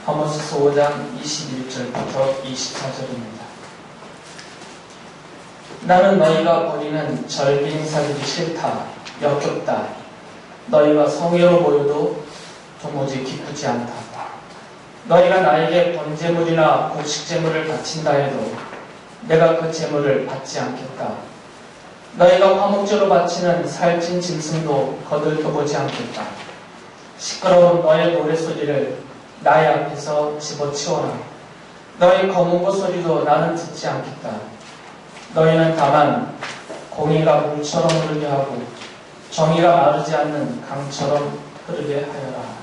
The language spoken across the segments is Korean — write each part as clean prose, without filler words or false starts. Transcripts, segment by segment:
아모스서 5장 21절부터 24절입니다. 나는 너희가 버리는 절기행사들이 싫다, 역겹다. 너희가 성회로 모여도 도무지 기쁘지 않다. 너희가 나에게 번제물이나 곡식제물을 바친다 해도 내가 그 제물을 받지 않겠다. 너희가 화목제로 바치는 살찐 짐승도 거들떠보지 않겠다. 시끄러운 너의 노래소리를 나의 앞에서 집어치워라. 너희 검은고 소리도 나는 듣지 않겠다. 너희는 다만 공의가 물처럼 흐르게 하고 정의가 마르지 않는 강처럼 흐르게 하여라.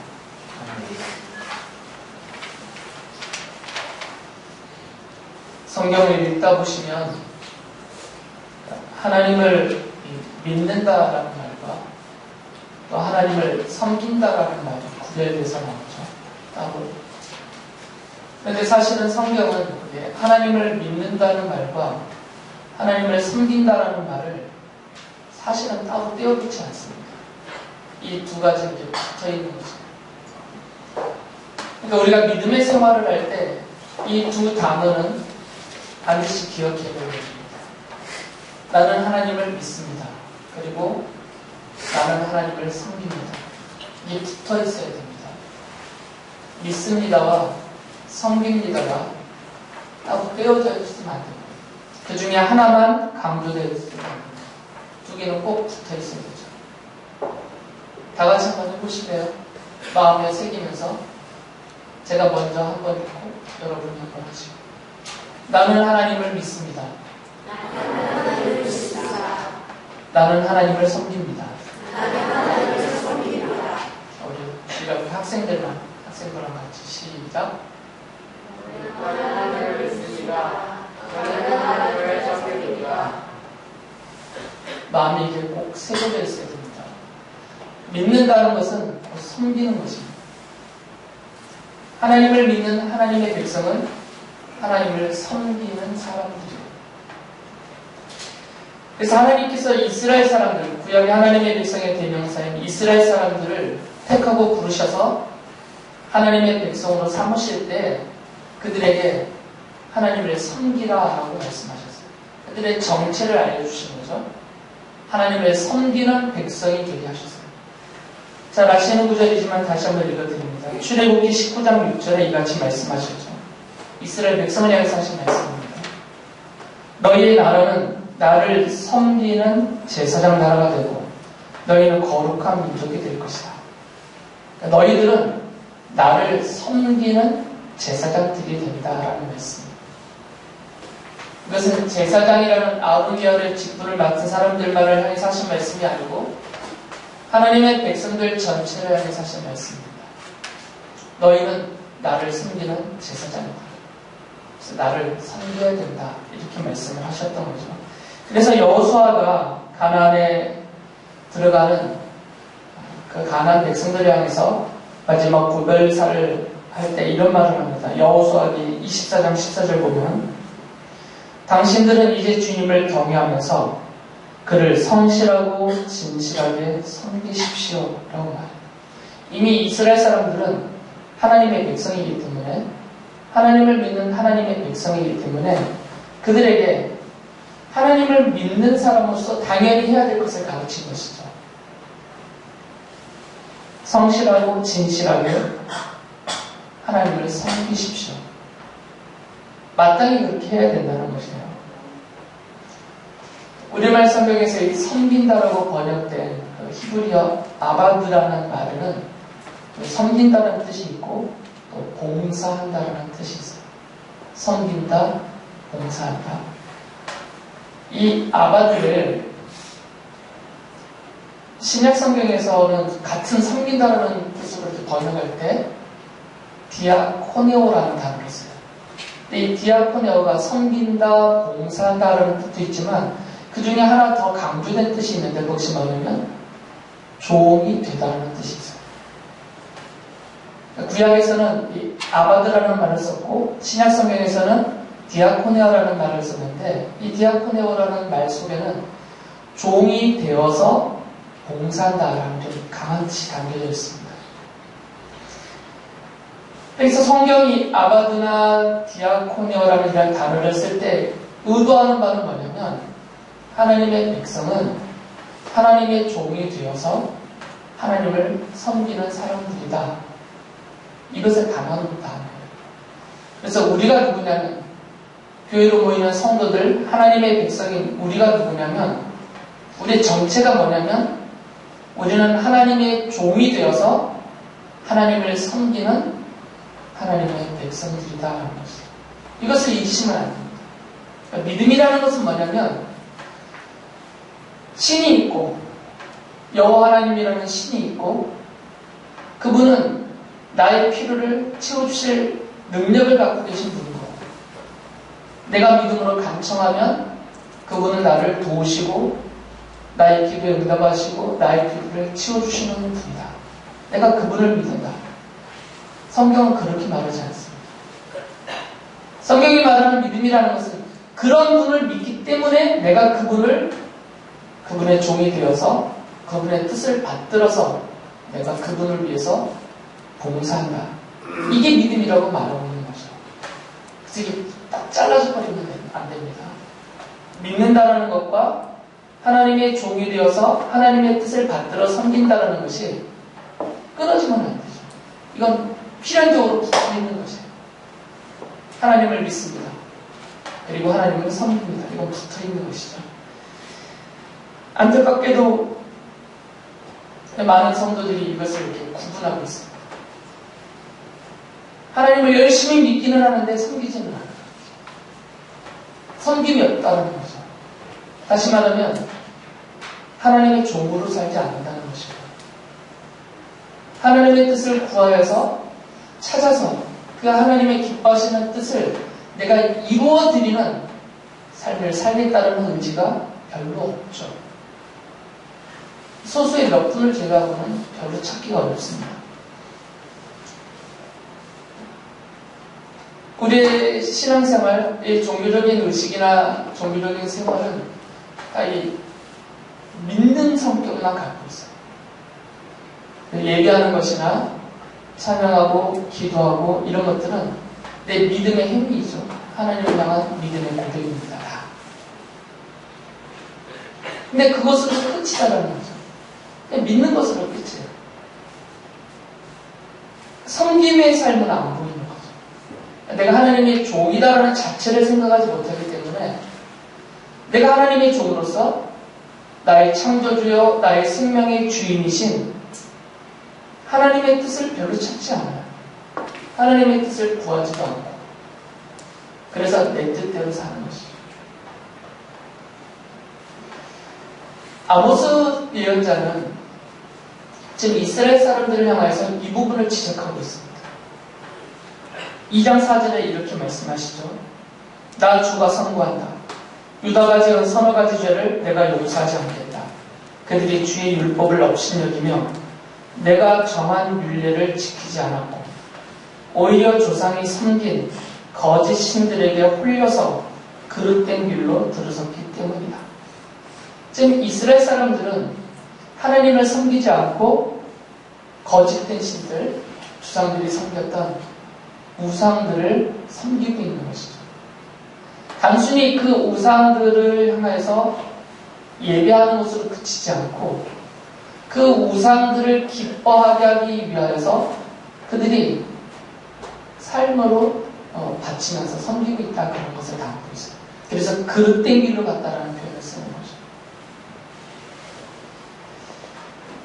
성경을 읽다 보시면 하나님을 믿는다라는 말과 또 하나님을 섬긴다라는 말이 구별돼서 나오죠. 따로. 그런데 사실은 성경은 하나님을 믿는다는 말과 하나님을 섬긴다라는 말을 사실은 따로 떼어놓지 않습니다. 이 두 가지가 이렇게 붙어 있는 거죠. 그러니까 우리가 믿음의 생활을 할 때 이 두 단어는 반드시 기억해야 됩니다. 나는 하나님을 믿습니다. 그리고 나는 하나님을 섬깁니다. 이게 붙어 있어야 됩니다. 믿습니다와 섬깁니다가 따로 떼어져 있으면 안 됩니다. 그 중에 하나만 강조되어 있으면 안 됩니다. 두 개는 꼭 붙어 있어야 되죠. 다 같이 한번 해보실래요? 마음에 새기면서 제가 먼저 한번 읽고 여러분이 한번 하시고. 나는 하나님을 믿습니다. 나는 하나님을 섬깁니다. 우리 학생들랑 같이 시작. 하나님을 믿습니다. 나는 하나님을 섬깁니다. 마음이 이게 꼭 새겨져 있어야 됩니다. 믿는다는 것은 섬기는 것입니다. 하나님을 믿는 하나님의 백성은 하나님을 섬기는 사람들이에요. 그래서 하나님께서 이스라엘 사람들, 구약의 하나님의 백성의 대명사인 이스라엘 사람들을 택하고 부르셔서 하나님의 백성으로 삼으실 때 그들에게 하나님을 섬기라라고 말씀하셨어요. 그들의 정체를 알려주신 거죠. 하나님을 섬기는 백성이 되게 하셨어요. 잘 아시는 구절이지만 다시 한번 읽어드립니다. 출애굽기 19장 6절에 이같이 말씀하셨죠. 이스라엘 백성을 향해서 하신 말씀입니다. 너희의 나라는 나를 섬기는 제사장 나라가 되고 너희는 거룩한 민족이 될 것이다. 그러니까 너희들은 나를 섬기는 제사장들이 된다라는 말씀입니다. 이것은 제사장이라는 아론 계열의 직분을 맡은 사람들만을 향해서 하신 말씀이 아니고 하나님의 백성들 전체를 향해서 하신 말씀입니다. 너희는 나를 섬기는 제사장이다. 그래서 나를 섬겨야 된다. 이렇게 말씀을 하셨던 거죠. 그래서 여호수아가 가나안에 들어가는 그 가나안 백성들을 향해서 마지막 구별사를 할 때 이런 말을 합니다. 여호수아기 24장 14절 보면 당신들은 이제 주님을 경외하면서 그를 성실하고 진실하게 섬기십시오 라고 말합니다. 이미 이스라엘 사람들은 하나님의 백성이기 때문에 하나님을 믿는 하나님의 백성이기 때문에 그들에게 하나님을 믿는 사람으로서 당연히 해야 될 것을 가르친 것이죠. 성실하고 진실하게 하나님을 섬기십시오. 마땅히 그렇게 해야 된다는 것이에요. 우리말 성경에서 이 섬긴다라고 번역된 그 히브리어 아바드라는 말에는 섬긴다는 뜻이 있고 또 봉사한다라는 뜻이 있어요. 섬긴다, 봉사한다. 이 아바드를 신약 성경에서는 같은 섬긴다라는 뜻으로 이렇게 번역할 때 디아코네오라는 단어가 있어요. 근데 이 디아코네오가 섬긴다, 봉사한다라는 뜻도 있지만 그 중에 하나 더 강조된 뜻이 있는데 그것이 뭐냐면 종이 되다라는 뜻이 있어요. 구약에서는 이 아바드라는 말을 썼고 신약 성경에서는 디아코네오라는 말을 썼는데 이 디아코네오라는 말 속에는 종이 되어서 봉사한다라는 좀 강한 뜻이 담겨져 있습니다. 그래서 성경이 아바드나 디아코니오라는 이런 단어를 쓸 때 의도하는 바는 뭐냐면 하나님의 백성은 하나님의 종이 되어서 하나님을 섬기는 사람들이다. 이것을 담아놓은 단어예요. 그래서 우리가 누구냐면 교회로 모이는 성도들, 하나님의 백성인 우리가 누구냐면 우리의 정체가 뭐냐면 우리는 하나님의 종이 되어서 하나님을 섬기는 하나님의 백성들이다라는 것이죠. 이것을 잊으시면 안 됩니다. 그러니까 믿음이라는 것은 뭐냐면 신이 있고 여호와 하나님이라는 신이 있고 그분은 나의 필요를 채워주실 능력을 갖고 계신 분이고 내가 믿음으로 간청하면 그분은 나를 도우시고 나의 기도에 응답하시고 나의 필요를 채워주시는 분이다. 내가 그분을 믿는다. 성경은 그렇게 말하지 않습니다. 성경이 말하는 믿음이라는 것은 그런 분을 믿기 때문에 내가 그분의 종이 되어서 그분의 뜻을 받들어서 내가 그분을 위해서 봉사한다. 이게 믿음이라고 말하고 있는 거죠. 그래서 이게 딱 잘라서 버리면 안 됩니다. 믿는다라는 것과 하나님의 종이 되어서 하나님의 뜻을 받들어 섬긴다라는 것이 끊어지면 안 되죠. 이건 필연적으로 붙어 있는 것이에요. 하나님을 믿습니다. 그리고 하나님을 섬깁니다. 이건 붙어 있는 것이죠. 안타깝게도 많은 성도들이 이것을 이렇게 구분하고 있습니다. 하나님을 열심히 믿기는 하는데 섬기지는 않아요. 섬김이 없다는 거죠. 다시 말하면 하나님의 종으로 살지 않는다는 것입니다. 하나님의 뜻을 구하여서 찾아서 그 하나님의 기뻐하시는 뜻을 내가 이루어드리는 삶을 살겠다는 의지가 별로 없죠. 소수의 몇 분을 제외하고는 별로 찾기가 어렵습니다. 우리의 신앙생활, 종교적인 의식이나 종교적인 생활은 다 이 믿는 성격만 갖고 있어요. 예배하는 것이나 찬양하고 기도하고 이런 것들은 내 믿음의 행위이죠. 하나님을 향한 믿음의 고백입니다. 근데 그것으로 끝이다라는 거죠. 그냥 믿는 것으로 끝이에요. 섬김의 삶은 안 보이는 거죠. 내가 하나님의 종이다라는 자체를 생각하지 못하기 때문에 내가 하나님의 종으로서 나의 창조주여 나의 생명의 주인이신 하나님의 뜻을 별로 찾지 않아요. 하나님의 뜻을 구하지도 않고 그래서 내 뜻대로 사는 것이죠. 아모스 예언자는 지금 이스라엘 사람들을 향해서 이 부분을 지적하고 있습니다. 2장 4절에 이렇게 말씀하시죠. 나 주가 선고한다. 유다가 지은 서너 가지 죄를 내가 용서하지 않겠다. 그들이 주의 율법을 업신여기며 내가 정한 율례를 지키지 않았고 오히려 조상이 섬긴 거짓 신들에게 홀려서 그릇된 길로 들어섰기 때문이다. 지금 이스라엘 사람들은 하나님을 섬기지 않고 거짓된 신들, 조상들이 섬겼던 우상들을 섬기고 있는 것이죠. 단순히 그 우상들을 향해서 예배하는 것으로 그치지 않고 그 우상들을 기뻐하게 하기 위하여서 그들이 삶으로 바치면서 섬기고 있다 그런 것을 담고 있어요. 그래서 그릇된 길로 갔다라는 표현을 쓰는 거죠.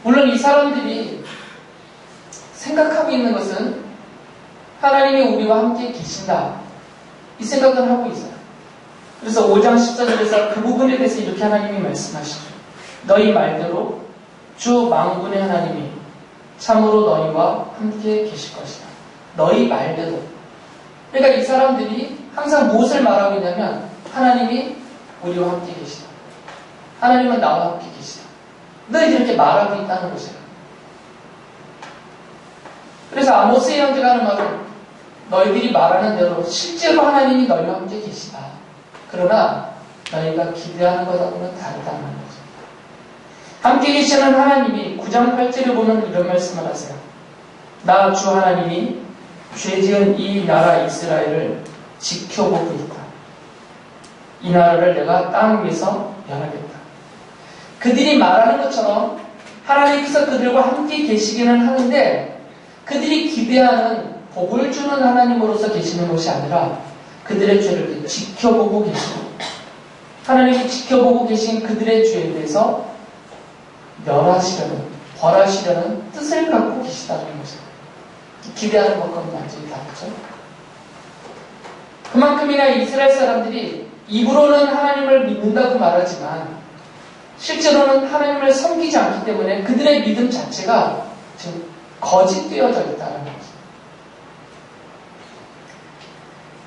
물론 이 사람들이 생각하고 있는 것은 하나님이 우리와 함께 계신다. 이 생각을 하고 있어요. 그래서 5장 14절에서 그 부분에 대해서 이렇게 하나님이 말씀하시죠. 너희 말대로 주 만군의 하나님이 참으로 너희와 함께 계실 것이다. 너희 말대로. 그러니까 이 사람들이 항상 무엇을 말하고 있냐면 하나님이 우리와 함께 계시다. 하나님은 나와 함께 계시다. 늘 이렇게 말하고 있다는 것이에요. 그래서 아모스 예언자가 하는 말은 너희들이 말하는 대로 실제로 하나님이 너희와 함께 계시다. 그러나 너희가 기대하는 것하고는 다르다는 거죠. 함께 계시는 하나님이 9장 8절에 보면 이런 말씀을 하세요. 나 주 하나님이 죄지은 이 나라 이스라엘을 지켜보고 있다. 이 나라를 내가 땅 위에서 멸하겠다. 그들이 말하는 것처럼 하나님께서 그들과 함께 계시기는 하는데 그들이 기대하는 복을 주는 하나님으로서 계시는 것이 아니라 그들의 죄를 지켜보고 계시고 하나님이 지켜보고 계신 그들의 죄에 대해서 멸하시려는, 벌하시려는 뜻을 갖고 계시다는 거죠. 기대하는 것과는 완전히 다르죠. 그만큼이나 이스라엘 사람들이 입으로는 하나님을 믿는다고 말하지만 실제로는 하나님을 섬기지 않기 때문에 그들의 믿음 자체가 지금 거짓되어져 있다는 거죠.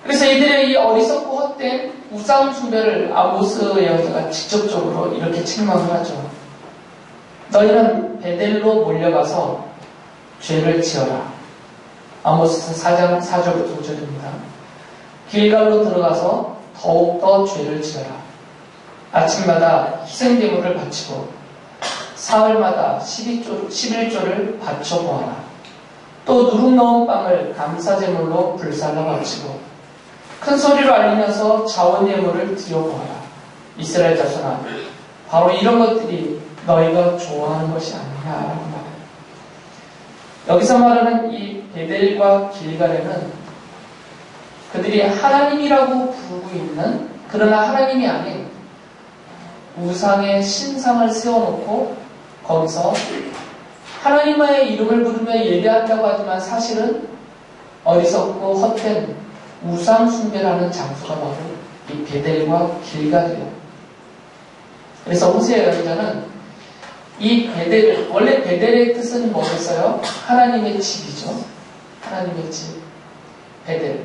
그래서 이들의 이 어리석고 헛된 우상 숭배를 아모스 예언자가 직접적으로 이렇게 책망을 하죠. 너희는 베델로 몰려가서 죄를 지어라. 아모스 4장 4절부터 5절입니다. 길갈로 들어가서 더욱더 죄를 지어라. 아침마다 희생제물을 바치고 사흘마다 11조를 바쳐보아라. 또 누룩 넣은 빵을 감사제물로 불살라 바치고 큰 소리로 알리면서 자원예물을 드려보아라. 이스라엘 자손아, 바로 이런 것들이 너희가 좋아하는 것이 아니냐라고 말해요. 여기서 말하는 이 베델과 길갈에는 그들이 하나님이라고 부르고 있는, 그러나 하나님이 아닌 우상의 신상을 세워놓고 거기서 하나님의 이름을 부르며 예배한다고 하지만 사실은 어리석고 헛된 우상 숭배라는 장소가 바로 이 베델과 길갈이에요. 그래서 호세아 예언자는 이 베델, 원래 베델의 뜻은 뭐겠어요? 하나님의 집이죠. 하나님의 집, 베델.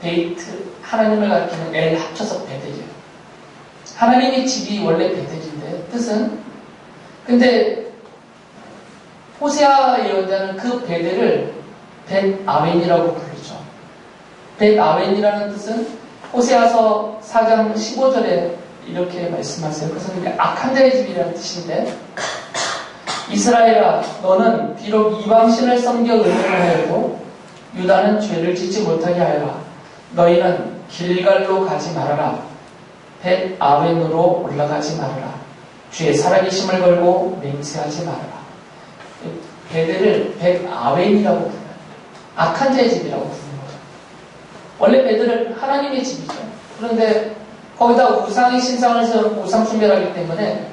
베이트, 하나님을 가리키는 엘 합쳐서 베델이에요. 하나님의 집이 원래 베델인데 뜻은, 근데 호세아 예언자는 그 베델을 벳 아웬이라고 부르죠. 벳 아웬이라는 뜻은 호세아서 4장 15절에 이렇게 말씀하세요. 그것은 악한 자의 집이라는 뜻인데, 이스라엘아, 너는 비록 이방신을 섬겨 의를 하여도 유다는 죄를 짓지 못하게 하여라. 너희는 길갈로 가지 말아라. 벳 아웬으로 올라가지 말아라. 주의 살아계심을 걸고 맹세하지 말아라. 베델을 벳 아웬이라고 불러요. 악한 자의 집이라고 부르는 거죠. 원래 베델은 하나님의 집이죠. 그런데 거기다 우상의 신상을 세우고 우상 숭배를 하기 때문에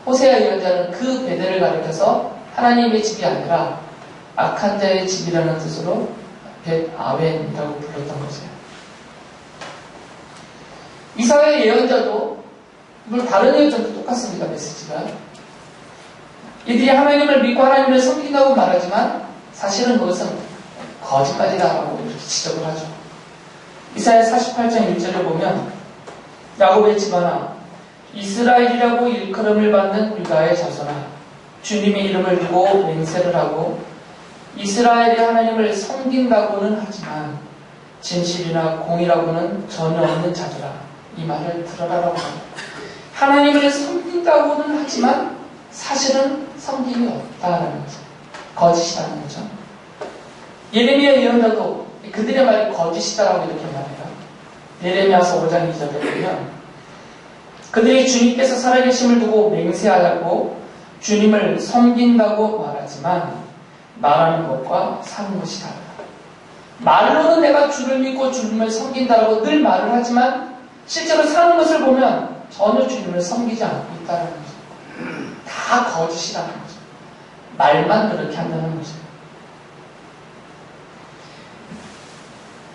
호세아 예언자는 그 베델을 가리켜서 하나님의 집이 아니라 악한 자의 집이라는 뜻으로 벳 아웬이라고 불렀던 거죠. 이사야 예언자도 물론 다른 예언자도 똑같습니다. 메시지가 이들이 하나님을 믿고 하나님을 섬긴다고 말하지만 사실은 그것은 거짓말이다라고 이렇게 지적을 하죠. 이사야 48장 1절을 보면 야곱의 집안아 이스라엘이라고 일컬음을 받는 유다의 자손아 주님의 이름을 두고 맹세를 하고 이스라엘의 하나님을 섬긴다고는 하지만 진실이나 공의라고는 전혀 없는 자들아 이 말을 들어라라고 합니다. 하나님을 섬긴다고는 하지만 사실은 섬김이 없다라는 거죠. 거짓이라는 거죠. 예레미야 예언자도 그들의 말이 거짓이다라고 이렇게 말해요. 예레미야서 5장 2절에 보면 그들이 주님께서 살아계심을 두고 맹세하고 주님을 섬긴다고 말하지만 말하는 것과 사는 것이 다르다. 말로는 내가 주를 믿고 주님을 섬긴다라고 늘 말을 하지만 실제로 사는 것을 보면 전혀 주님을 섬기지 않고 있다는 거죠. 다 거짓이라는 거죠. 말만 그렇게 한다는 거죠.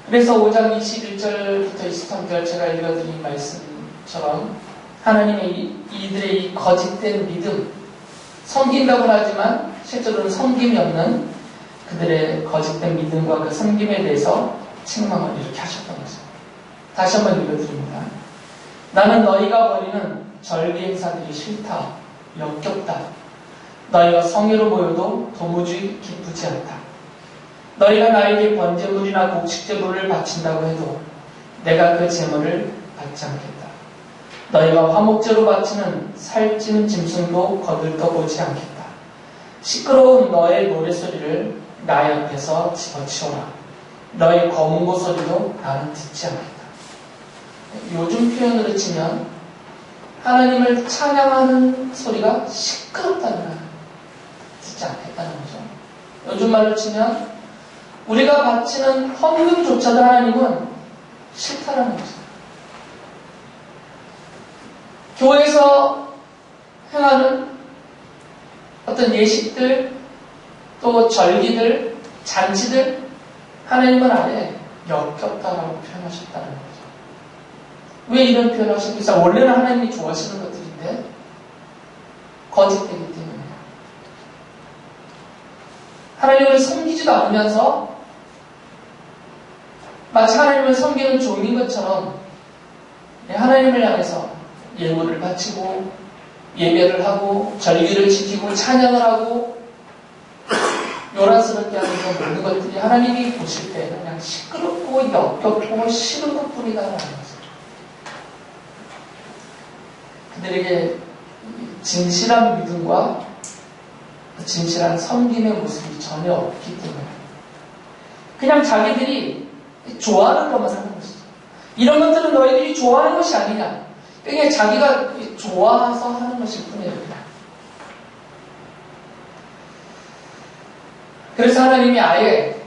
그래서 5장 21절부터 23절 제가 읽어드린 말씀처럼 하나님의 이들의 이 거짓된 믿음, 섬긴다고는 하지만 실제로는 섬김이 없는 그들의 거짓된 믿음과 그 섬김에 대해서 책망을 이렇게 하셨던 거죠. 다시 한번 읽어드립니다. 나는 너희가 벌이는 절기 행사들이 싫다, 역겹다. 너희가 성의로 보여도 도무지 기쁘지 않다. 너희가 나에게 번제물이나 곡식제물을 바친다고 해도 내가 그 제물을 받지 않겠다. 너희가 화목제로 바치는 살찌는 짐승도 거들떠보지 않겠다. 시끄러운 너의 노랫소리를 나의 앞에서 집어치워라. 너의 검은고 소리도 나는 듣지 않겠다. 요즘 표현으로 치면 하나님을 찬양하는 소리가 시끄럽다는 말, 듣지 않겠다는 거죠. 요즘 말로 치면 우리가 바치는 헌금조차도 하나님은 싫다라는 거죠. 교회에서 행하는 어떤 예식들, 또 절기들, 잔치들, 하나님은 아예 역겹다라고 표현하셨다는 거죠. 왜 이런 표현을 하셨겠어요? 원래는 하나님이 좋아하시는 것들인데 거짓되기 때문이에요. 하나님을 섬기지도 않으면서 마치 하나님을 섬기는 종인 것처럼 하나님을 향해서 예물을 바치고 예배를 하고 절기를 지키고 찬양을 하고 요란스럽게 하는 모든 것들이 하나님이 보실 때는 그냥 시끄럽고 역겹고 싫은 것뿐이다라는 거죠. 그들에게 진실한 믿음과 진실한 섬김의 모습이 전혀 없기 때문에 그냥 자기들이 좋아하는 것만 하는 것이죠. 이런 것들은 너희들이 좋아하는 것이 아니냐. 그냥 자기가 좋아서 하는 것일 뿐이에요. 그래서 하나님이 아예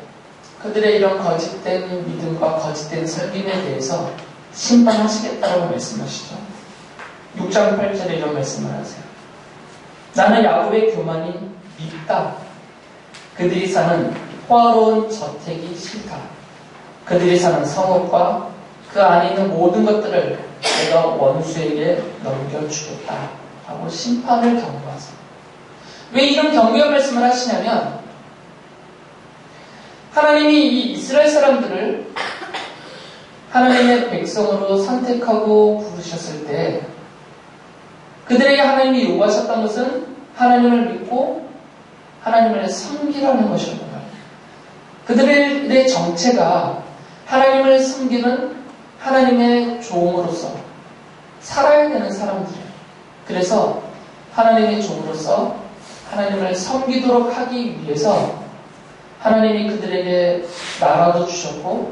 그들의 이런 거짓된 믿음과 거짓된 섬김에 대해서 심판하시겠다라고 말씀하시죠. 6장 8절에 이런 말씀을 하세요. 나는 야곱의 교만이 밉다. 그들이 사는 호화로운 저택이 싫다. 그들이 사는 성읍과 그 안에 있는 모든 것들을 내가 원수에게 넘겨주겠다 하고 심판을 경고하세요. 왜 이런 경고의 말씀을 하시냐면 하나님이 이 이스라엘 사람들을 하나님의 백성으로 선택하고 부르셨을 때 그들에게 하나님이 요구하셨던 것은 하나님을 믿고 하나님을 섬기라는 것이었던 거예요. 그들의 정체가 하나님을 섬기는 하나님의 종으로서 살아야 되는 사람들이에요. 그래서 하나님의 종으로서 하나님을 섬기도록 하기 위해서 하나님이 그들에게 나라도 주셨고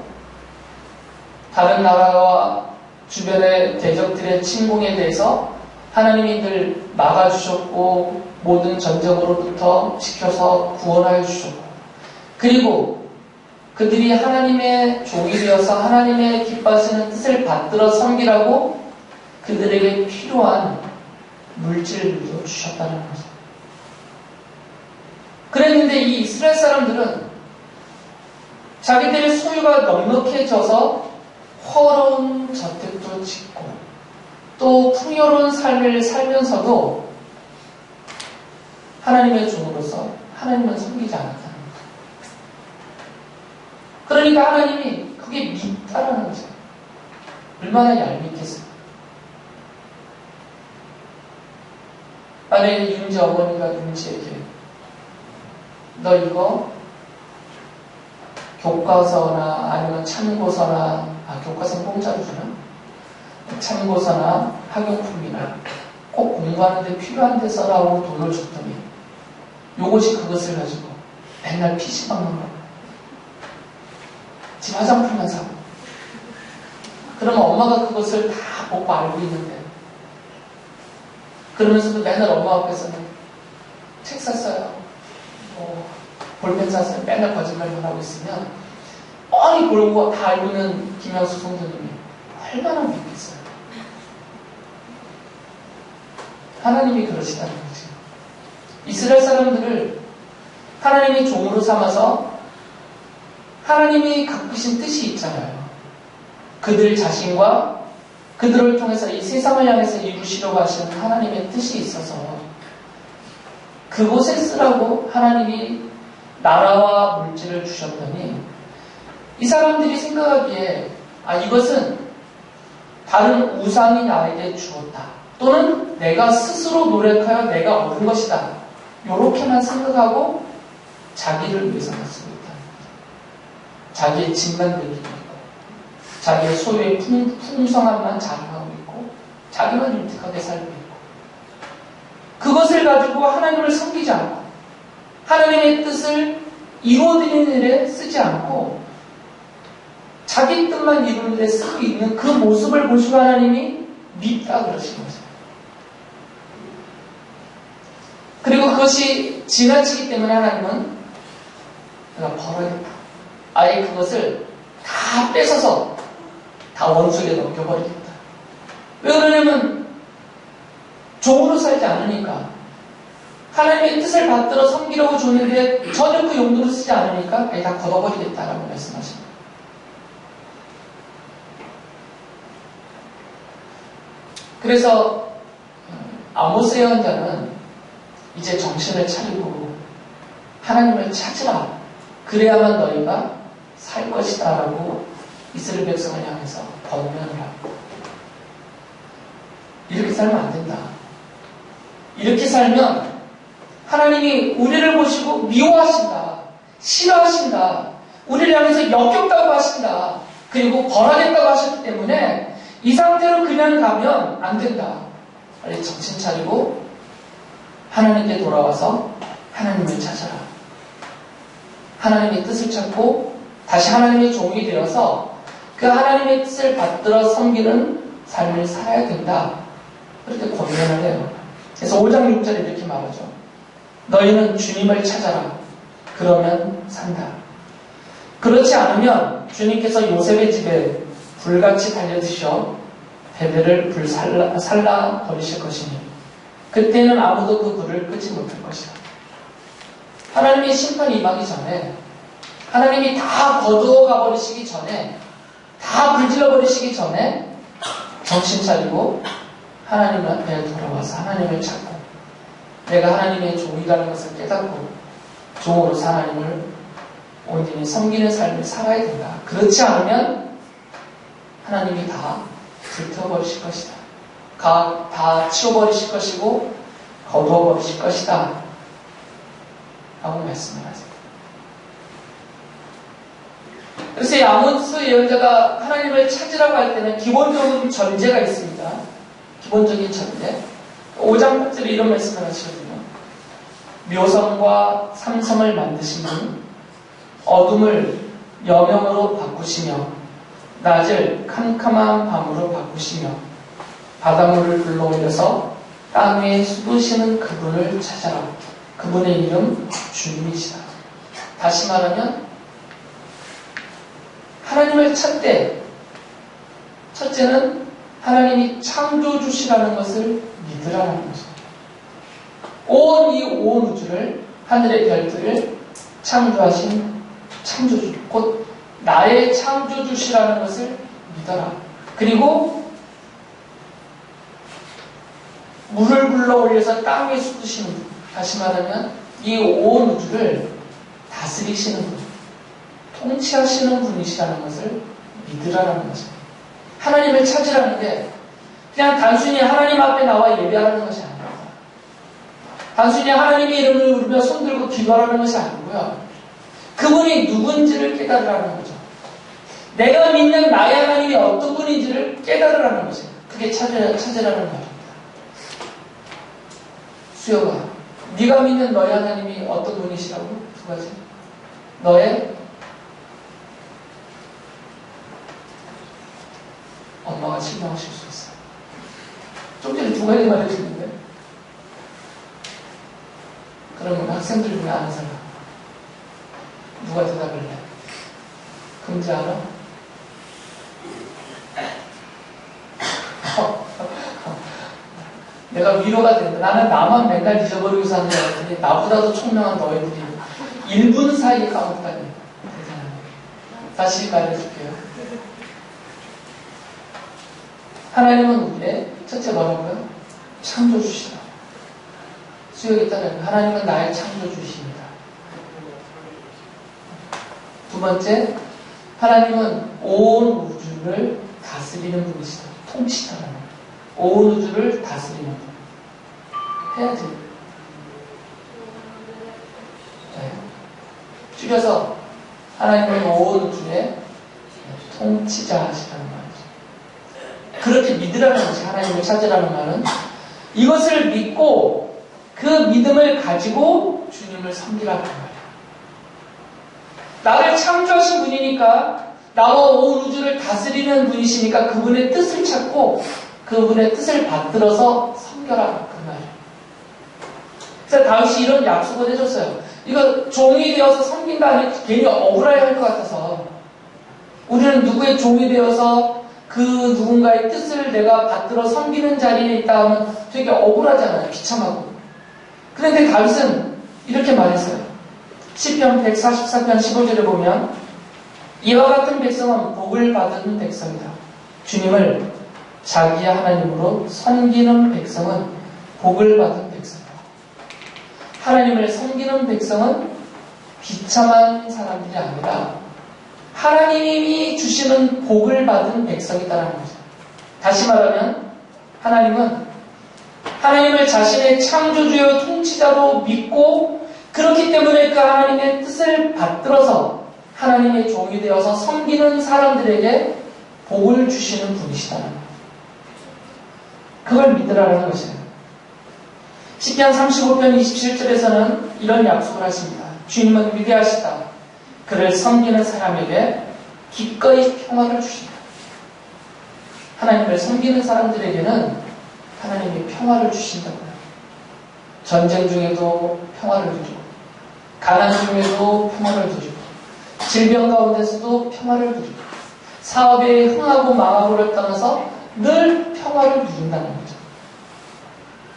다른 나라와 주변의 대적들의 침공에 대해서 하나님이 늘 막아주셨고 모든 전쟁으로부터 지켜서 구원하여 주셨고 그리고 그들이 하나님의 종이 되어서 하나님의 기뻐하시는 뜻을 받들어 섬기라고 그들에게 필요한 물질도 주셨다는 거죠. 그랬는데 이 이스라엘 사람들은 자기들의 소유가 넉넉해져서 허로운 저택도 짓고 또 풍요로운 삶을 살면서도 하나님의 종으로서 하나님을 섬기지 않았다는 거죠. 그러니까 하나님이 그게 밉다라는 거죠. 얼마나 얄밉겠어요. 만약에 윤지 어머니가 윤지에게 너 이거 교과서나 아니면 참고서나 교과서는 공짜로 주나? 참고서나 학용품이나 꼭 공부하는데 필요한 데 써라고 돈을 줬더니 요것이 그것을 가지고 맨날 PC 박는 거 집 화장품만 사고 그러면 엄마가 그것을 다 보고 알고 있는데 그러면서도 맨날 엄마 앞에서는 책 샀어요. 볼펜 샀어요. 맨날 거짓말만 하고 있으면 뻔히 보고 다 알고 있는 김영수 성도님이 얼마나 믿겠어요. 하나님이 그러시다는 거죠. 이스라엘 사람들을 하나님이 종으로 삼아서 하나님이 갖으신 뜻이 있잖아요. 그들 자신과 그들을 통해서 이 세상을 향해서 이루시려고 하시는 하나님의 뜻이 있어서 그곳에 쓰라고 하나님이 나라와 물질을 주셨더니 이 사람들이 생각하기에 이것은 다른 우상이 나에게 주었다. 또는 내가 스스로 노력하여 내가 얻은 것이다. 이렇게만 생각하고 자기를 위해서만 쓰고 있다는 거죠. 자기의 집만 늘리고 있고 자기의 소유의 풍성함만 자랑하고 있고 자기만 윤택하게 살고 있고 그것을 가지고 하나님을 섬기지 않고 하나님의 뜻을 이루어드리는 일에 쓰지 않고 자기 뜻만 이루는 데 쓰고 있는 그 모습을 보시고 하나님이 밉다 그러신 거죠. 그리고 그것이 지나치기 때문에 하나님은 내가 벌어야겠다. 아예 그것을 다 뺏어서 다 원수에게 넘겨버리겠다. 왜 그러냐면 종으로 살지 않으니까, 하나님의 뜻을 받들어 섬기려고 주는데 전혀 그 용도로 쓰지 않으니까 아예 다 걷어버리겠다라고 말씀하십니다. 그래서 아모스 예언자는 이제 정신을 차리고 하나님을 찾으라. 그래야만 너희가 살 것이다 라고 이스라엘 백성을 향해서 권면을 하고, 이렇게 살면 안 된다. 이렇게 살면 하나님이 우리를 보시고 미워하신다. 싫어하신다. 우리를 향해서 역겹다고 하신다. 그리고 벌하겠다고 하셨기 때문에 이 상태로 그냥 가면 안 된다. 빨리 정신 차리고 하나님께 돌아와서 하나님을 찾아라. 하나님의 뜻을 찾고 다시 하나님의 종이 되어서 그 하나님의 뜻을 받들어 섬기는 삶을 살아야 된다. 그렇게 권면을 해요. 그래서 5장 6절에 이렇게 말하죠. 너희는 주님을 찾아라. 그러면 산다. 그렇지 않으면 주님께서 요셉의 집에 불같이 달려드셔 배들을 살라 버리실 것이니 그때는 아무도 그 불을 끄지 못할 것이다. 하나님의 심판이 임하기 전에, 하나님이 다 거두어가 버리시기 전에, 다 불질러 버리시기 전에 정신 차리고 하나님 앞에 돌아와서 하나님을 찾고 내가 하나님의 종이라는 것을 깨닫고 종으로서 하나님을 온전히 섬기는 삶을 살아야 된다. 그렇지 않으면 하나님이 다 불태워버리실 것이다. 다 치워버리실 것이고 거두어버리실 것이다 라고 말씀을 하세요. 그래서 이 아모스 예언자가 하나님을 찾으라고 할 때는 기본적인 전제가 있습니다. 기본적인 전제. 5장 8절에 이런 말씀을 하시거든요. 묘성과 삼성을 만드신 분, 어둠을 여명으로 바꾸시며 낮을 캄캄한 밤으로 바꾸시며 바닷물을 불러올려서 땅 위에 쏟으시는 그분을 찾아라. 그분의 이름 주님이시다. 다시 말하면 하나님을 찾되 첫째는 하나님이 창조주시라는 것을 믿으라는 것입니다. 온 우주를, 하늘의 별들을 창조하신 창조주, 곧 나의 창조주시라는 것을 믿어라. 그리고 물을 불러 올려서 땅 위에 쏟으시는 분, 다시 말하면 이 온 우주를 다스리시는 분, 통치하시는 분이시라는 것을 믿으라는 것입니다. 하나님을 찾으라는 게 그냥 단순히 하나님 앞에 나와 예배하는 것이 아닙니다. 단순히 하나님의 이름을 부르며 손들고 기도하라는 것이 아니고요. 그분이 누군지를 깨달으라는 거죠. 내가 믿는 나의 하나님이 어떤 분인지를 깨달으라는 거죠. 그게 찾으라는 말입니다. 수여가, 네가 믿는 너의 하나님이 어떤 분이시라고? 두 가지. 너의 엄마가 실망하실 수 있어요. 좀 전에 두 가지 말해주는데, 그러면 학생들 중에 아는 사람 누가 대답을 해? 금지 알아? 내가 위로가 된다. 나는 나만 맨날 잊어버리고 사는 것 같으니 나보다도 총명한 너희들이 1분 사이에 까먹다니 대단하네. 다시 말해줄게요. 하나님은 우리의 첫째 뭐라고요? 창조주시다. 수역에 따르면 하나님은 나의 창조주십니다. 두 번째, 하나님은 온 우주를 다스리는 분이시다. 통치자라는 거예요. 온 우주를 다스리는 분. 해야지. 네. 줄여서 하나님은 온 우주의 통치자시라는 말이죠. 그렇게 믿으라는 것이, 하나님을 찾으라는 말은 이것을 믿고 그 믿음을 가지고 주님을 섬기라는 말이에요. 나를 창조하신 분이니까 나와 온 우주를 다스리는 분이시니까 그분의 뜻을 찾고 그분의 뜻을 받들어서 섬겨라. 그 말이에요. 그래서 다윗이 이런 약속을 해줬어요. 이거 종이 되어서 섬긴다 하니 괜히 억울해 할 것 같아서 우리는 누구의 종이 되어서 그 누군가의 뜻을 내가 받들어 섬기는 자리에 있다 하면 되게 억울하잖아요. 비참하고. 그런데 다윗은 이렇게 말했어요. 시편 144편 15절에 보면 이와 같은 백성은 복을 받은 백성이다. 주님을 자기의 하나님으로 섬기는 백성은 복을 받은 백성이다. 하나님을 섬기는 백성은 비참한 사람들이 아니라 하나님이 주시는 복을 받은 백성이다라는 거죠. 다시 말하면 하나님은 하나님을 자신의 창조주요 통치자로 믿고 그렇기 때문에 그 하나님의 뜻을 받들어서 하나님의 종이 되어서 섬기는 사람들에게 복을 주시는 분이시다는 거예요. 그걸 믿으라는 것이에요. 시편 35편 27절에서는 이런 약속을 하십니다. 주님은 위대하시다. 그를 섬기는 사람에게 기꺼이 평화를 주신다. 하나님을 섬기는 사람들에게는 하나님이 평화를 주신다고요. 전쟁 중에도 평화를 누리고 가난 중에도 평화를 누리고 질병 가운데서도 평화를 누리고 사업에 흥하고 망하고를 떠나서 늘 평화를 누린다는 거죠.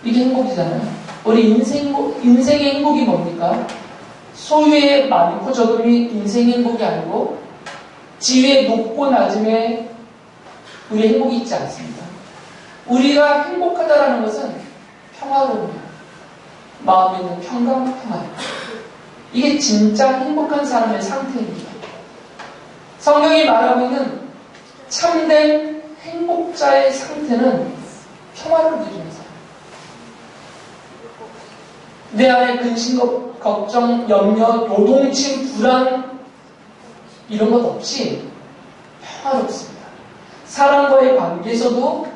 이게 행복이잖아요. 우리 인생의 행복이 뭡니까? 소유의 많고 적음이 인생의 행복이 아니고 지위의 높고 낮음에 우리의 행복이 있지 않습니다. 우리가 행복하다라는 것은 평화로움이야. 마음에 있는 평강, 평화. 이게 진짜 행복한 사람의 상태입니다. 성경이 말하고 있는 참된 행복자의 상태는 평화를 누리는 사람. 내 안에 근심, 걱정, 염려, 요동침, 불안 이런 것 없이 평화롭습니다. 사람과의 관계에서도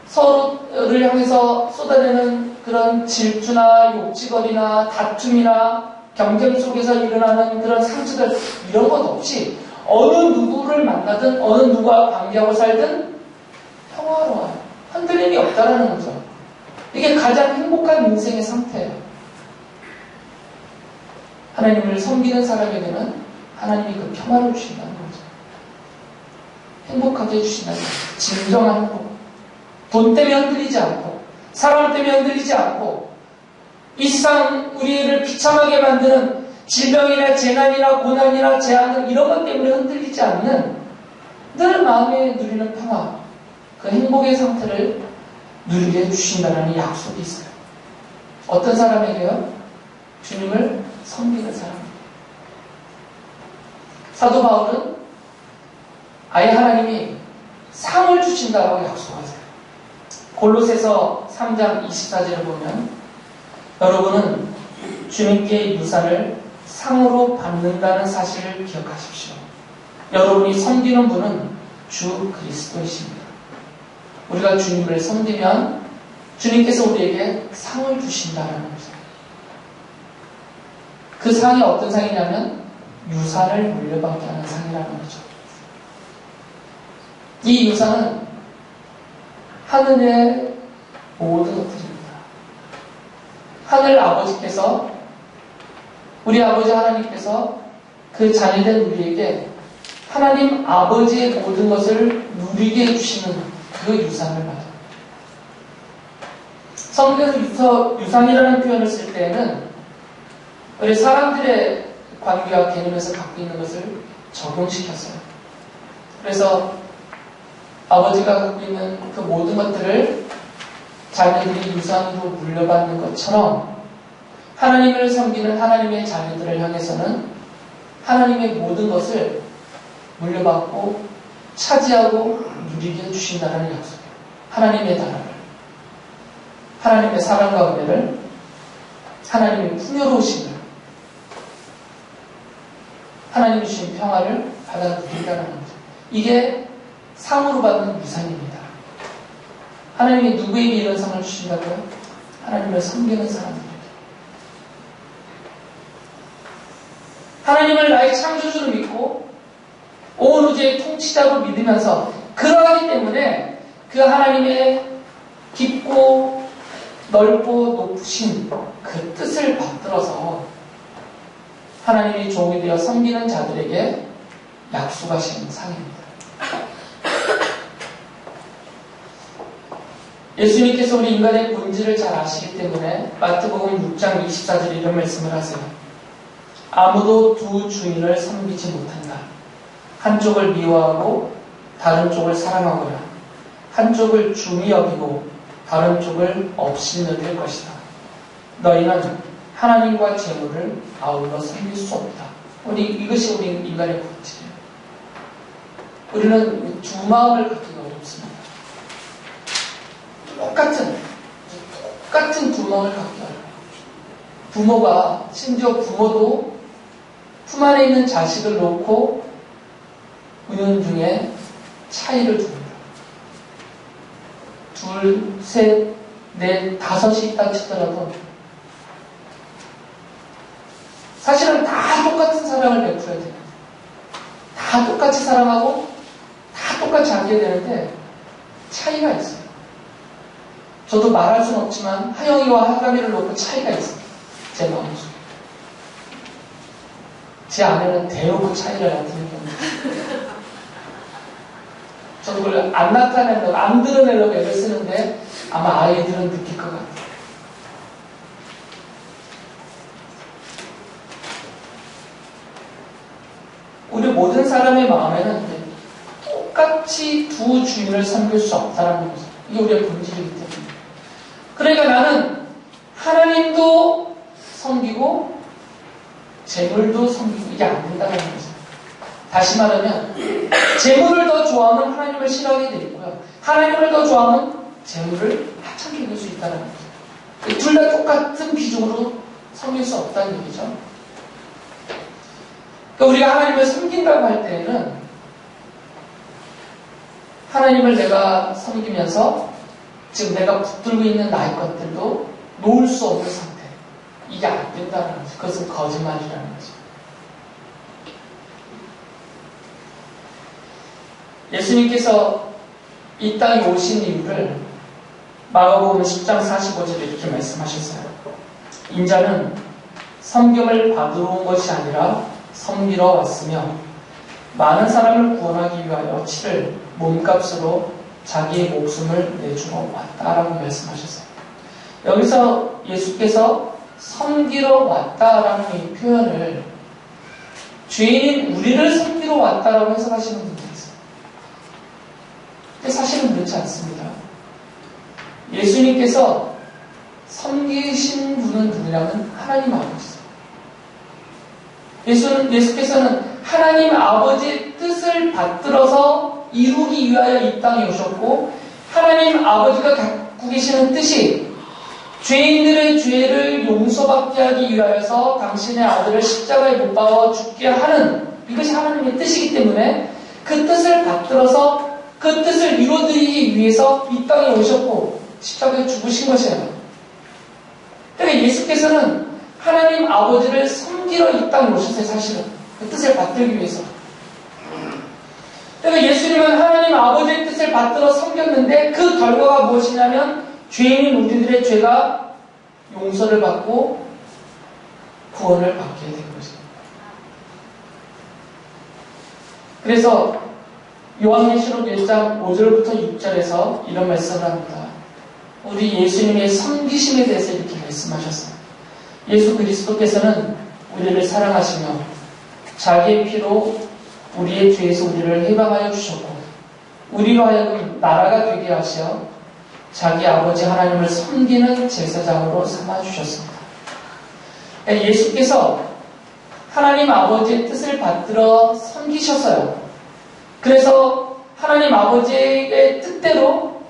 서로를 향해서 쏟아내는 그런 질투나 욕지거리나 다툼이나 경쟁 속에서 일어나는 그런 상처들 이런 것 없이 어느 누구를 만나든 어느 누구와 관계하고 살든 평화로워요. 흔들림이 없다라는 거죠. 이게 가장 행복한 인생의 상태예요. 하나님을 섬기는 사람에게는 하나님이 그 평화를 주신다는 거죠. 행복하게 해주신다는 거죠. 진정한 행복. 돈 때문에 흔들리지 않고 사람 때문에 흔들리지 않고 이 세상 우리를 비참하게 만드는 질병이나 재난이나 고난이나 재앙 이런 것 때문에 흔들리지 않는 늘 마음에 누리는 평화 그 행복의 상태를 누리게 해주신다는 약속이 있어요. 어떤 사람에게요? 주님을 섬기는 사람에게. 사도 바울은 아예 하나님이 상을 주신다고 약속하세요. 골로새서 3장 24절을 보면 여러분은 주님께 유산을 상으로 받는다는 사실을 기억하십시오. 여러분이 섬기는 분은 주 그리스도이십니다. 우리가 주님을 섬기면 주님께서 우리에게 상을 주신다는 거죠. 그 상이 어떤 상이냐면 유산을 물려받게 하는 상이라는 거죠. 이 유산은 하늘의 모든 것들입니다. 하늘 아버지께서 우리 아버지 하나님께서 그 자녀된 우리에게 하나님 아버지의 모든 것을 누리게 해주시는 그 유산을 말합니다. 성경에서 유산이라는 표현을 쓸 때에는 우리 사람들의 관계와 개념에서 갖고 있는 것을 적용시켰어요. 그래서 아버지가 갖고 있는 그 모든 것들을 자녀들이 유산으로 물려받는 것처럼 하나님을 섬기는 하나님의 자녀들을 향해서는 하나님의 모든 것을 물려받고 차지하고 누리게 해주신다는 약속이에요. 하나님의 나라를, 하나님의 사랑과 은혜를, 하나님의 풍요로우심을, 하나님이 주신 평화를 받아 누린다는 거죠. 이게 상으로 받는 유산입니다. 하나님이 누구에게 이런 상을 주신다고요? 하나님을 섬기는 사람들에게. 하나님을 나의 창조주로 믿고 온 우주의 통치자로 믿으면서 그러하기 때문에 그 하나님의 깊고 넓고 높으신 그 뜻을 받들어서 하나님이 종이 되어 섬기는 자들에게 약속하신 상입니다. 예수님께서 우리 인간의 본질을 잘 아시기 때문에 마태복음 6장 24절에 이런 말씀을 하세요. 아무도 두 주인을 섬기지 못한다. 한쪽을 미워하고 다른 쪽을 사랑하거나 한쪽을 중히 여기고 다른 쪽을 없이 여길 것이다. 너희는 하나님과 재물을 아울러 섬길 수 없다. 이것이 우리 인간의 본질이에요. 우리는 두 마음을 갖기가 어렵습니다. 똑같은 두 마음을 갖기가 어려워요. 부모가, 심지어 부모도 품 안에 있는 자식을 놓고 은연중에 차이를 둡니다. 둘, 셋, 넷, 다섯이 있다 치더라도 사실은 다 똑같은 사랑을 베풀어야 돼요. 다 똑같이 사랑하고 다 똑같이 안겨야 되는데 차이가 있어요. 저도 말할 수는 없지만 하영이와 하감이를 놓고 차이가 있어요. 제 마음속에. 제 아내는 대놓고 차이를 나타내는 겁니다. 저도 그걸 안 나타내려고, 안 드러내려고 애를 쓰는데 아마 아이들은 느낄 것 같아요. 우리 모든 사람의 마음에는 똑같이 두 주인을 섬길 수 없다는 거죠. 이게 우리의 본질이기 때문에. 그러니까 나는 하나님도 섬기고 재물도 섬기고 이게 안 된다는 거죠. 다시 말하면 재물을 더 좋아하면 하나님을 싫어하게 돼 있고요. 하나님을 더 좋아하면 재물을 하찮게 여길 수 있다는 거죠. 둘 다 똑같은 비중으로 섬길 수 없다는 얘기죠. 그러니까 우리가 하나님을 섬긴다고 할 때에는 하나님을 내가 섬기면서 지금 내가 붙들고 있는 나의 것들도 놓을 수 없는 상태. 이게 안 된다는 거죠. 그것은 거짓말이라는 거죠. 예수님께서 이 땅에 오신 이유를 마가복음 10장 45절에 이렇게 말씀하셨어요. 인자는 섬김을 받으러 온 것이 아니라 섬기러 왔으며 많은 사람을 구원하기 위하여 치를 몸값으로 자기의 목숨을 내주러 왔다라고 말씀하셨어요. 여기서 예수께서 섬기러 왔다라는 이 표현을 죄인인 우리를 섬기러 왔다라고 해석하시는 분들이 있어요. 근데 사실은 그렇지 않습니다. 예수님께서 섬기신 분은 누구냐면 하나님 아버지세요. 예수께서는 하나님 아버지의 뜻을 받들어서 이루기 위하여 이 땅에 오셨고 하나님 아버지가 갖고 계시는 뜻이 죄인들의 죄를 용서받게 하기 위하여서 당신의 아들을 십자가에 못 박아 죽게 하는 이것이 하나님의 뜻이기 때문에 그 뜻을 받들어서 그 뜻을 이루어드리기 위해서 이 땅에 오셨고 십자가에 죽으신 것이에요. 그러니까 예수께서는 하나님 아버지를 섬기러 이 땅에 오셨어요. 사실은 그 뜻을 받들기 위해서. 그러니까 예수님은 하나님 아버지의 뜻을 받들어 섬겼는데 그 결과가 무엇이냐면 죄인인 우리들의 죄가 용서를 받고 구원을 받게 된 것입니다. 그래서 요한계시록 1장 5절부터 6절에서 이런 말씀을 합니다. 우리 예수님의 섬기심에 대해서 이렇게 말씀하셨어요. 예수 그리스도께서는 우리를 사랑하시며 자기의 피로 우리의 죄에서 우리를 해방하여 주셨고 우리로 하여금 나라가 되게 하시어 자기 아버지 하나님을 섬기는 제사장으로 삼아주셨습니다. 예수께서 하나님 아버지의 뜻을 받들어 섬기셨어요. 그래서 하나님 아버지의 뜻대로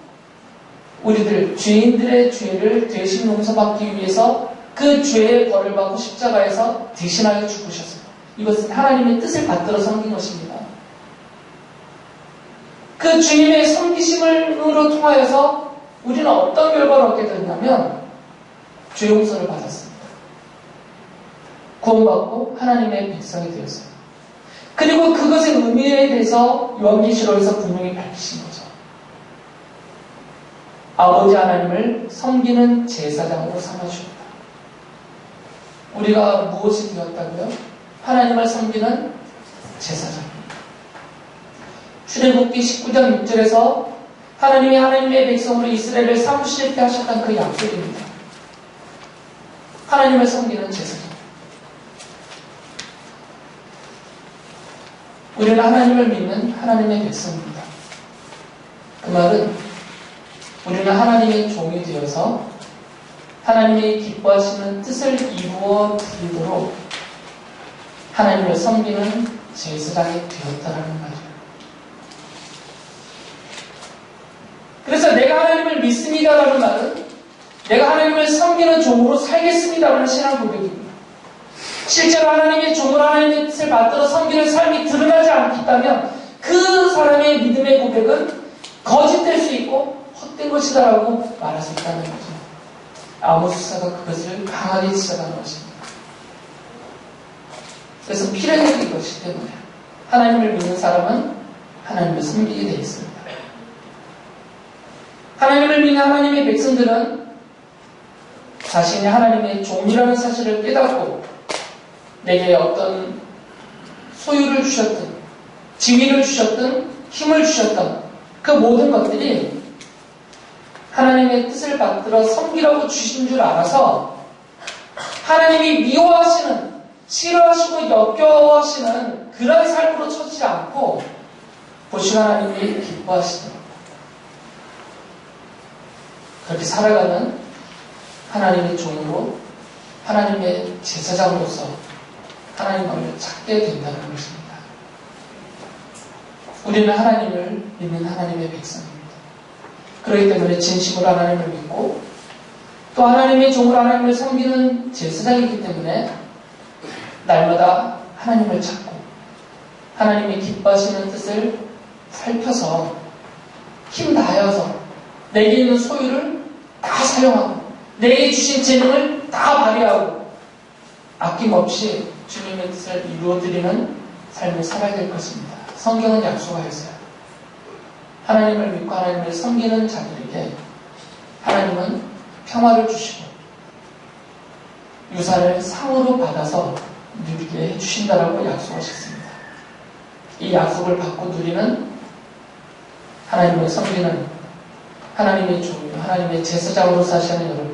우리들 죄인들의 죄를 대신 용서받기 위해서 그 죄의 벌을 받고 십자가에서 대신하여 죽으셨습니다. 이것은 하나님의 뜻을 받들어 섬긴 것입니다. 그 주님의 섬기심으로 통하여서 우리는 어떤 결과를 얻게 됐냐면 죄 용서를 받았습니다. 구원받고 하나님의 백성이 되었어요. 그리고 그것의 의미에 대해서 요한계시록에서 분명히 밝히신 거죠. 아버지 하나님을 섬기는 제사장으로 삼아주셨다. 우리가 무엇이 되었다고요? 하나님을 섬기는 제사장입니다. 출애굽기 19장 6절에서 하나님이 하나님의 백성으로 이스라엘을 삼으실 때 하셨던 그 약속입니다. 하나님을 섬기는 제사장. 우리는 하나님을 믿는 하나님의 백성입니다. 그 말은 우리는 하나님의 종이 되어서 하나님이 기뻐하시는 뜻을 이루어 드리도록 하나님을 섬기는 제사장이 되었다라는 말이에요. 그래서 내가 하나님을 믿습니다라는 말은 내가 하나님을 섬기는 종으로 살겠습니다라는 신앙 고백입니다. 실제로 하나님의 종으로 하나님의 뜻을 받들어 섬기는 삶이 드러나지 않겠다면 그 사람의 믿음의 고백은 거짓될 수 있고 헛된 것이다라고 말할 수 있다는 거죠. 아모스사가 그것을 강하게 지적하는 것입니다. 그래서 필연적인 이것이기 때문에 하나님을 믿는 사람은 하나님을 섬기게 되어 있습니다. 하나님을 믿는 하나님의 백성들은 자신이 하나님의 종이라는 사실을 깨닫고 내게 어떤 소유를 주셨든 지위를 주셨든 힘을 주셨던 그 모든 것들이 하나님의 뜻을 받들어 섬기라고 주신 줄 알아서 하나님이 미워하시는 싫어하시고 역겨워하시는 그런 삶으로 처지지 않고 보시고 하나님이 기뻐하시더라고요. 그렇게 살아가는 하나님의 종으로 하나님의 제사장으로서 하나님을 찾게 된다는 것입니다. 우리는 하나님을 믿는 하나님의 백성입니다. 그렇기 때문에 진심으로 하나님을 믿고 또 하나님의 종으로 하나님을 섬기는 제사장이기 때문에 날마다 하나님을 찾고 하나님이 기뻐하시는 뜻을 살펴서 힘 다하여서 내게 있는 소유를 다 사용하고 내게 주신 재능을 다 발휘하고 아낌없이 주님의 뜻을 이루어드리는 삶을 살아야 될 것입니다. 성경은 약속하였어요. 하나님을 믿고 하나님을 섬기는 자들에게 하나님은 평화를 주시고 유산을 상으로 받아서 누리게 해주신다라고 약속하셨습니다. 이 약속을 받고 누리는 하나님을 섬기는 하나님의 종이요 하나님의 제사장으로 사시는 여러분